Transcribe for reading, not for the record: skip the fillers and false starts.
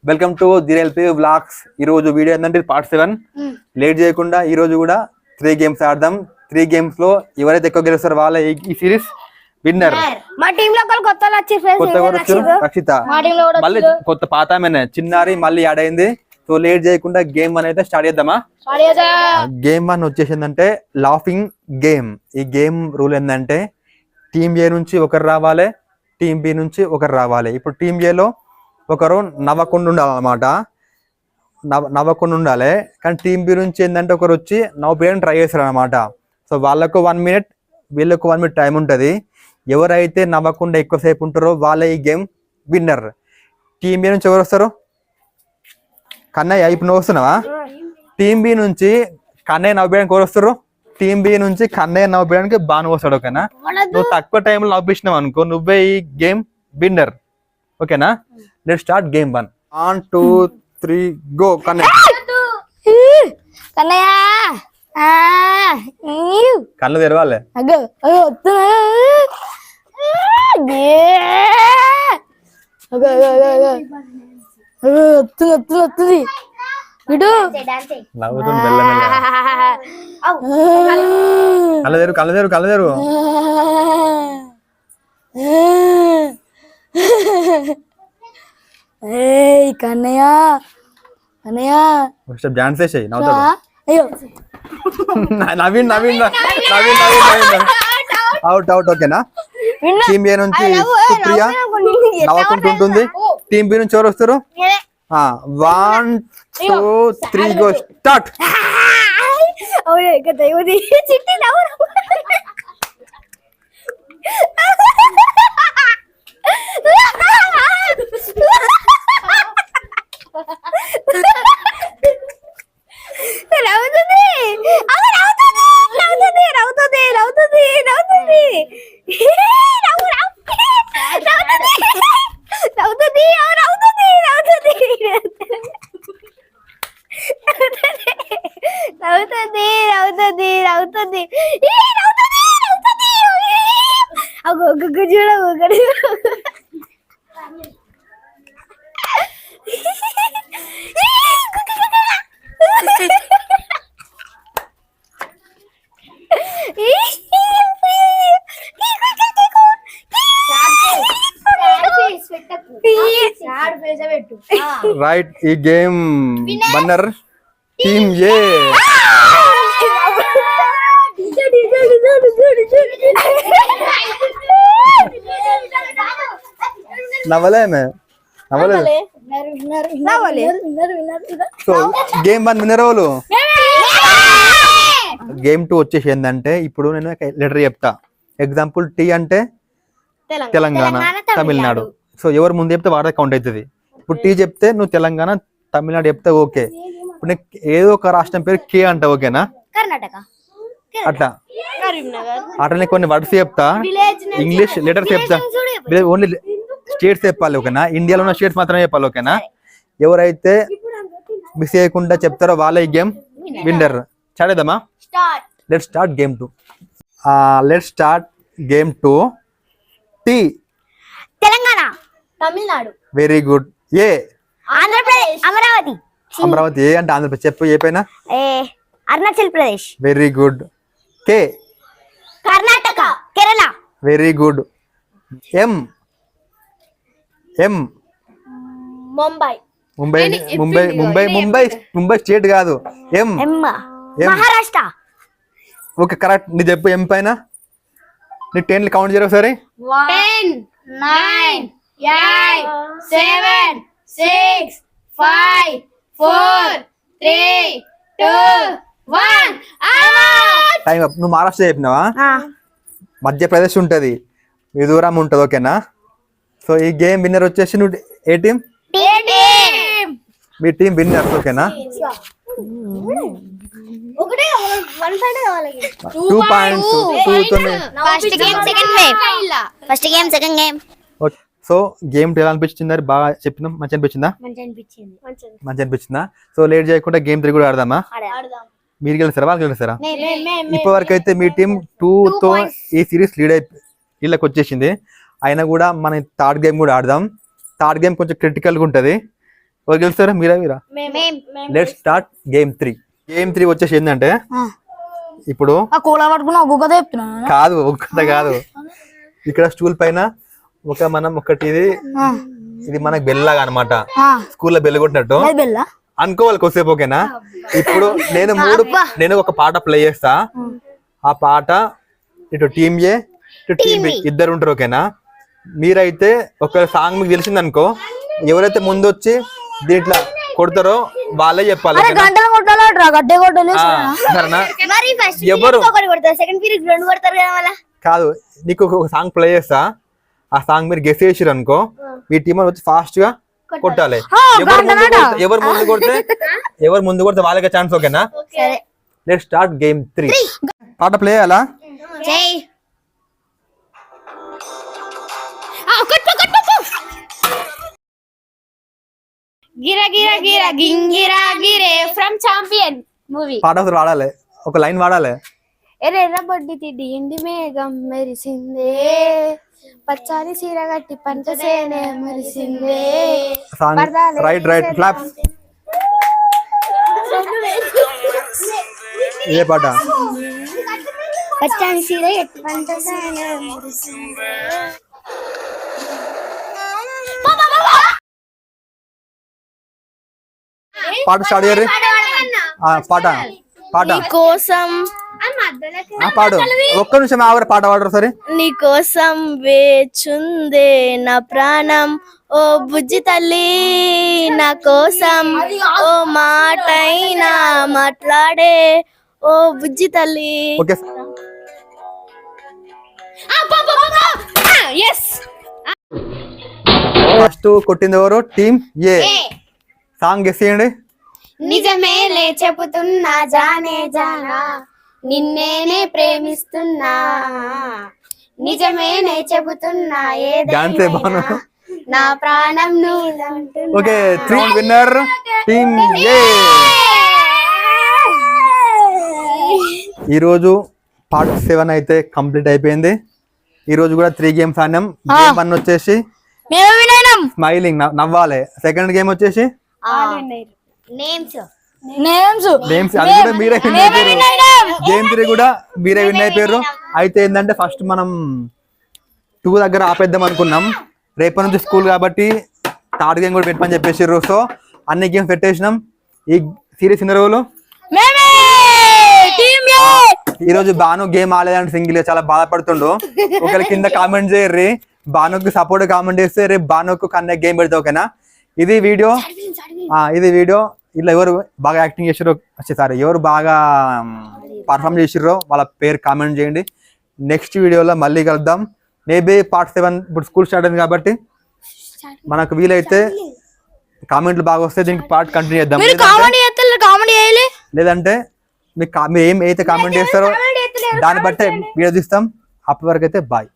Welcome to దిరెల్పి vlogs. ఈ రోజు video ఏంటంటే పార్ట్ 7. లేట్ చేయకుండా ఈ రోజు కూడా 3 గేమ్స్ ఆడదాం. 3 గేమ్స్ లో ఎవరైతే ఎక్కువ గెలుస్తారో వాళ్ళ ఈ సిరీస్ విన్నర్. మా టీమ్ లో కొత్త రక్షిత, మళ్ళీ కొత్త పాత చిన్నారి మళ్ళీ యాడ్ అయింది. సో లేట్ చేయకుండా గేమ్ అనేది స్టార్ట్ చేద్దామా? గేమ్ 1 వచ్చేసిందంటే లాఫింగ్ గేమ్. ఈ గేమ్ రూల్ ఏంటంటే టీమ్ ఏ నుంచి ఒకరు రావాలి, టీమ్ బి నుంచి ఒకరు రావాలి. ఇప్పుడు టీమ్ ఏలో ఒకరు నవ్వకుండా ఉండాలన్నమాట, నవ్వకుండా ఉండాలి. కానీ టీమ్ బి నుంచి ఏంటంటే ఒకరు వచ్చి నవ్వుపేయడానికి ట్రై చేస్తారు అనమాట. సో వాళ్ళకు 1 మినిట్, వీళ్ళకు 1 మినిట్ టైం ఉంటుంది. ఎవరైతే నవ్వకుండా ఎక్కువసేపు ఉంటారో వాళ్ళే ఈ గేమ్ విన్నర్. టీమ్ ఏ నుంచి ఎవరు వస్తారు? కన్నయ్య, ఇప్పుడు నువ్వు వస్తున్నావా? టీమ్ బి నుంచి కన్నయ్య నవ్వుపేయడానికి ఎవరు వస్తారు? టీమ్ బి నుంచి కన్నయ్య నవ్వుపేయడానికి బాను వస్తాడు. ఓకేనా? నువ్వు తక్కువ టైంలో నవ్విస్తున్నావు అనుకో, నువ్వే ఈ గేమ్ విన్నర్. ఓకేనా? Let's start game 1. 1 2 3 go. Kannayya కళ్ళు తెరవాలి. నవ్వుతుంది కళ్ళదేరు కళ్ళదేరు. కన్నయ్య కన్నయ్య డాన్స్ చేసాయి. Naveen Naveen out out. ఓకేనా? టీమ్ ఏ నుంచి సుప్రియ నవ్వుకుంటుంటుంది. టీమ్ బి నుంచి ఎవరు వస్తారు? 1 2 3 గో. స్టార్ట్. రైట్. ఈ గేమ్ విన్నర్ టీమ్ ఏ. నవ్వలేమే నవ్వలేదు. సో గేమ్ 1 విన్నర్ వాళ్ళు. గేమ్ 2 వచ్చేసి ఏంటంటే ఇప్పుడు నేను లెటర్ చెప్తా. ఎగ్జాంపుల్ టీ అంటే తెలంగాణ, తమిళనాడు. సో ఎవరు ముందు చెప్తే వాడే కౌంట్ అవుతుంది. ఇప్పుడు టీ చెప్తే నువ్వు తెలంగాణ, తమిళనాడు చెప్తే ఓకే. ఇప్పుడు నీకు ఏదో ఒక రాష్ట్రం పేరు కే అంట. ఓకేనా? అట్లా అట్లనే కొన్ని వర్డ్స్ చెప్తా, ఇంగ్లీష్ లెటర్స్ చెప్తా. ఓన్లీ స్టేట్స్ చెప్పాలి. ఓకేనా? ఇండియాలో ఉన్న స్టేట్స్ మాత్రమే చెప్పాలి. ఓకేనా? ఎవరైతే మిస్ చేయకుండా చెప్తారో వాళ్ళ ఈ గేమ్ విన్నర్. స్టార్ట్ చేద్దామా? Let's start game 2. Let's start game 2. T Telangana, Tamil Nadu. Very good. A Andhra Pradesh, Amaravati. Amaravati. A అంటే ఆంధ్రప్రదేశ్. చెప్పు ఏ పైన. Arunachal Pradesh. Very good. K Karnataka, Kerala. Very good. M M Mumbai. Mumbai Mumbai Mumbai Mumbai Mumbai state కాదు. ఎం మహారాష్ట్ర. Okay, correct. నీ చెప్పు ఎం పైన. నీ 10 కౌంట్ చేయరు ఒకసారి. 10 9 8 7 6 5 4 3 2 1. Time up. నువ్వు మహారాష్ట్ర చెప్పినావా? మధ్యప్రదేశ్ ఉంటది, మిజోరాం ఉంటది. ఓకేనా? సో ఈ గేమ్ విన్నర్ వచ్చేసి నువ్వు ఏ టీం? మీ టీం విన్నర్. ఓకేనా? 2 పాయింట్స్. సో గేమ్ ఎలా అనిపించింది? బాగా చెప్పినాం. మంచి అనిపించిందా? మంచి అనిపించిందా? సో లేట్ చేయకుండా గేమ్ 3 కూడా ఆడదామా? మీరు గెలుస్తారా వాళ్ళు గెలుస్తారా? ఇప్పటి వరకు అయితే మీ టీం 2తో ఈ సిరీస్ లీడ్ వీళ్ళకి వచ్చేసింది. అయినా కూడా మన థర్డ్ గేమ్ కూడా ఆడదాం. థర్డ్ గేమ్ కొంచెం క్రిటికల్గా ఉంటుంది. ఎవరు గెలుస్తారా? మీరా? Let's start game 3. గేమ్ 3 వచ్చేసి ఏంటంటే ఇప్పుడు కోలా పట్టుకున్నా ఒక్కొక్క చెప్తున్నా కాదు, ఒక్కటే కాదు. ఇక్కడ స్టూల్ పైన మనం ఒకటి ఇది మనకు బెల్లాగా అనమాట. స్కూల్లో బెల్ కొట్టినట్టు అనుకోవాలి కొద్దిసేపు. ఓకేనా? ఇప్పుడు నేను ఒక పాట ప్లే చేస్తా. ఆ పాట ఇటు టీమ్ ఏ ఇటు టీమ్ బి ఇద్దరు ఉంటారు. ఓకేనా? మీరైతే ఒక సాంగ్ మీకు తెలిసింది అనుకో, ఎవరైతే ముందు వచ్చి దీంట్లో కొడతారో వాళ్ళే చెప్పాలి. ఎవరు కాదు, నీకు ఒక సాంగ్ ప్లే చేస్తా. ఆ సాంగ్ మీరు గెస్ చేసిరు అనుకో, మీ టీం వచ్చి ఫాస్ట్ గా కొట్టాలి. ఎవరు ముందు కొడితే వాళ్ళకే ఛాన్స్. ఓకేనా? Let's start game 3. పాట ప్లే చేయాలా? గిరా గిరా గిరా గింగిరా గిరే ఫ్రమ్ ఛాంపియన్ మూవీ. పాట ఒకసారి వాడాలి, ఒక లైన్ వాడాలి. ఎర్ర బొడ్డి తిడ్డి ఇండి మేఘం మెరిసిందే, పచ్చారి సీర గట్టి పంచసేనే మెరిసిందే. Right claps. ఇదే పాట. పచ్చాని సీర గట్టి పంచసేనే మెరిసిందే. పాట స్టార్ట్ చేయరు. పాట కోసం పాడు. ఒక్క నిమిషం ఆవిడ పాట పాడరు సరే. నీ కోసం వేచుందే నా ప్రాణం, ఓ బుజ్జి తల్లి నా కోసం, ఓ మాటైనా మాట్లాడే ఓ బుజ్జి తల్లి. ఓకే, ఫస్ట్ కొట్టింది ఎవరు? టీమ్ ఏ. సాంగ్ గెస్ చేయండి. నిజమేలే చెబుతున్నా జానే జానా, నిన్నేనే ప్రేమిస్తున్నా, నిజమేనే చెబుతున్నా ఏదైనా నా ప్రాణం నువ్వంటున్నా. ఓకే, 3 విన్నర్ టీమ్ ఏ. ఈరోజు పార్ట్ 7 అయితే కంప్లీట్ అయిపోయింది. ఈ రోజు కూడా 3 గేమ్స్ ఆడినాం. గేమ్ 1 వచ్చేసి స్మైలింగ్, నవ్వాలి. సెకండ్ గేమ్ వచ్చేసి నేమ్స్, అది కూడా మీరే విన్ అయిపోయారు. గేమ్ 3 కూడా మీరే విన్ అయిపోయారు. అయితే ఏంటంటే ఫస్ట్ మనం 2 దగ్గర ఆపేద్దాం అనుకున్నాం. రేపటి నుంచి స్కూల్ కాబట్టి థర్డ్ గేమ్ కూడా పెట్టమని చెప్పేసారు. సో అన్ని గేమ్స్ పెట్టేసినాం. ఈ సిరీస్ ఇన్ని రోజులు ఈ రోజు బాను గేమ్ ఆడలేదంటే సింగిల్ చాలా బాధపడుతుండు. ఒకవేళ కింద కామెంట్ చేయర్రి, బానుకి సపోర్ట్ కామెంట్ చేస్తే రేపు బానుకు కన్నా గేమ్ పెడతా. ఓకేనా? ఇది వీడియో ఇలా ఎవరు బాగా యాక్టింగ్ చేసారో, సారీ ఎవరు బాగా పర్ఫామ్ చేసిర్రో వాళ్ళ పేరు కామెంట్ చేయండి. నెక్స్ట్ వీడియోలో మళ్ళీ కలుద్దాం. మేబీ పార్ట్ 7 ఇప్పుడు స్కూల్ స్టార్ట్ అయింది కాబట్టి మనకు వీలైతే కామెంట్లు బాగా వస్తే దీనికి పార్ట్ కంటిన్యూ చేద్దాం. లేదంటే మీరు ఏమైతే కామెంట్ చేస్తారో దాన్ని బట్టే వీడియో తీస్తాం. అప్పటి వరకు అయితే బాయ్.